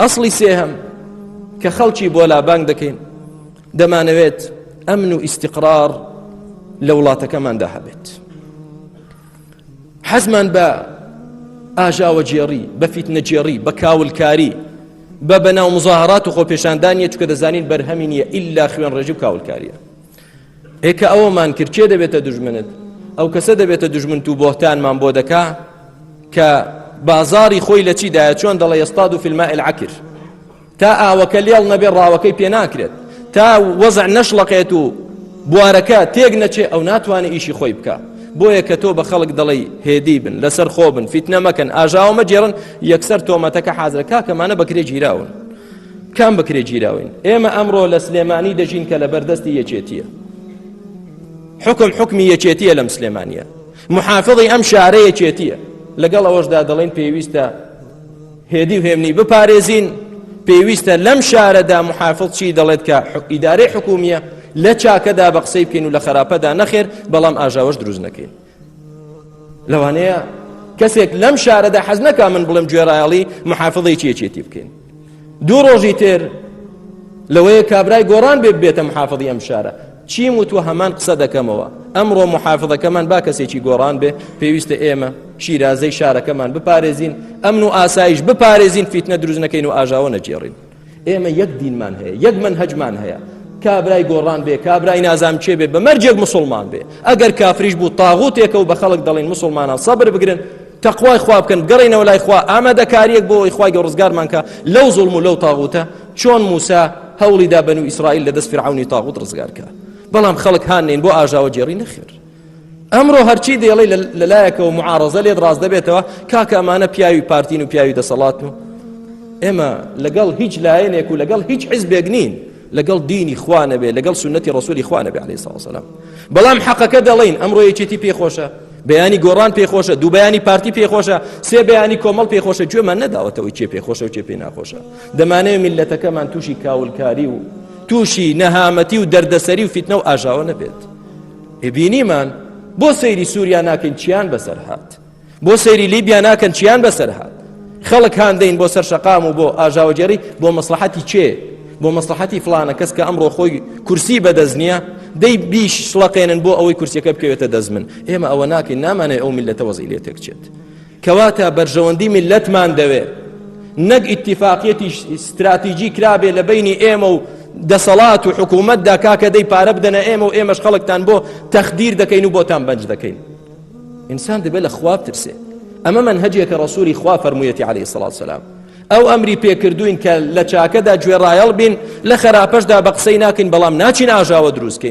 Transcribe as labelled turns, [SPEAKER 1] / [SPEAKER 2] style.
[SPEAKER 1] ئەسڵی سێهەم کە خەڵکی بۆ لابانگ دەکەین دەمانەوێت ئەمن و ئیستیقرار لە وڵاتەکەماندا هەبێت. حەزمان بە ئاژاوەجێڕی، بە فیتنەجێڕی، بە کاولکاری، بە بەناو مزاهرات و خۆپێشاندانیە، چونکە دەزانین بەرهەمی نییە ئیلا خوێن ڕێژی و کاولکاریە. ئێکە ئەوەمان کرد چێ دەبێتە دوژمنت؟ ئەو کەسە دەبێتە دوژمن و بۆهتانمان بۆ دەکا کە بازاری خۆی لە چیدایە، چۆن دەڵێ یەستاد و فی الماء العەکر، تا ئاوەکە لێڵ نەبێ ڕاوەکەی پێ ناکرێت، تا وەزع نەشڵەقێت و بوارەکە تێک نەچێ، ئەو ناتوانێت ئیشی خۆی بکە. بۆیە کە تۆ بە خەڵک دەڵێی هێدی بن، لەسەر خۆ بن، فیتنە مەکەن، ئاژاوە مەجێڕن، یەکسەر تۆمەتەکە حازرە. کاکەمانە بەکرێ گیراون. کام بەکرێ گیراوین؟ ئێمە ئەمڕۆ لە سلێمانی دەژین کە لە بەردەستی یەکێتیە، حکمی یەکێتیە لەم سلێمانیە، محافظی ئەم شارە یەکێتیە. لەگەڵ ئەوەشدا دەڵێن پێویستە هێدی و هێمنی بپارێزین، پێویستە لەم شارەدا محافظ چی دەڵێت کە ئیدارەی حکومیە لە چاکەدا بە قسەی بکەین و لە خراپەدا نەخێر، بەڵام ئاژاوەش دروست نەکەین. لەوانەیە کەسێک لەم شارەدا حەز نەکا من بڵێم گوێڕایەڵی محافظەیەکی یەکێتی بکەین. دوو ڕۆژی تر لەوەیە کابرای گۆڕان بێتە محافظی ئەم شارە، چیم وتوە هەمان قسە دەکەمەوە. ئەمڕۆ محافظەکەمان با کەسێکی گۆڕان بێ، پێویستە ئێمە شیرازەی شارەکەمان بپارێزین، ئەمن و ئاسایش بپارێزین، فیتنە دروست نەکەین و ئاژاوە نەجێڕین. ئێمە یەک دینمان هەیە، یەک منهەجمان هەیە. کابرای گۆڕان بێ، کابرای نازام چێ بێ، بە مەرجێک مسلمان بێ. ئەگەر کافریش بوو تاغوتێکە و بە خەڵک دەڵێن مسلمانان سەبر بگرن، تەقوای خوا بکەن، گەڕێنەوە لای خوا، ئامادەکاریەک بۆ ئەوەی خوای گەورە ڕزگارمان کە لەو زوڵم و لەو تاغوتە، چۆن موسا هەوڵیدا بەنو ئیسرائیل لە دەست فرعونی تاغوت ڕزگار کە. بەڵام خەڵک هانێن بۆ ئاژاوە جێڕی نەخێر. ئەمڕۆ هەرچی دێڵێ لەلایەکەوە معارەزە لێت ڕاست دەبێتەوە، کاکە ئەمانە پیاوی پارتین و پیاوی دەسەڵاتن و ئێمە لەگەڵ هیچ لایەنێک و لەگەڵ هیچ حیزبێک نین، لەگەڵ دینی خوا نەبێ، لەگەڵ سنەتی ڕەسوولی خوا نەبێ عەلەیهی سەڵاتو وەسەلام. بەڵام حەقەکە دەڵێن ئەمڕۆ یەکێتی پێخۆشە، بەیانی گۆڕان پێخۆشە، دوو بەیانی پارتی پێخۆشە، سێ بەیانی کۆمەڵ پێخۆشە، گوێمان نەداوەتەوەی چێ پێخۆشە و چێ پێ ناخۆشە. دەمانەوێت میلەتەکەمان تووشی کاولکاری و تووشی نەهامەتی و دەردەسەری و فیتنە و ئاژاوە نەبێت. بینیمان بۆ سەیری سووریا ناکەین چیان بەسەر هات، بۆ سەیری لیبیا ناکەن چیان بەسەر هات. خەڵک هاندەین بۆ سەر شەقام و بۆ ئاژاوەجێڕی، بۆ مەسلحەتی چێ؟ بۆ مەسلحەتی فلانە کەس کە ئەمڕۆ خۆی کورسی بەدەست نییە، دەی بیش شڵەقێنن بۆ ئەوەی کورسیەکە بکەوێتە دەست من. ئێمە ئەوە ناکەین، نامانێت ئەو میلەتە وەزعی لێ تێکچێت. کەواتە بەرژەوەندی میلەتمان دەوێت، نەک ئیتیفاقیەتی استراتیجی کرابێ لە بینی ئێمە و دەسەڵات و حکوومەتدا، کاکە دەی پارە بدەنە ئێمە و ئێمەش خەڵکتان بۆ تەخدیر دەکەین و بۆتان بەنج دەکەین. ئینسان دەبێت لە خوا بترسێ. ئەمە منهەجێکە ڕەسوولی خوا فەرموویەتی عەلەیهی سەڵاتو وەسەلام. ئەو ئەمری پێکردوین کە لە چاکەدا گوێڕایەڵ بین، لە خراپەشدا بە قسەی ناکەین، بەڵام ناچین ئاژاوە دروستکەین.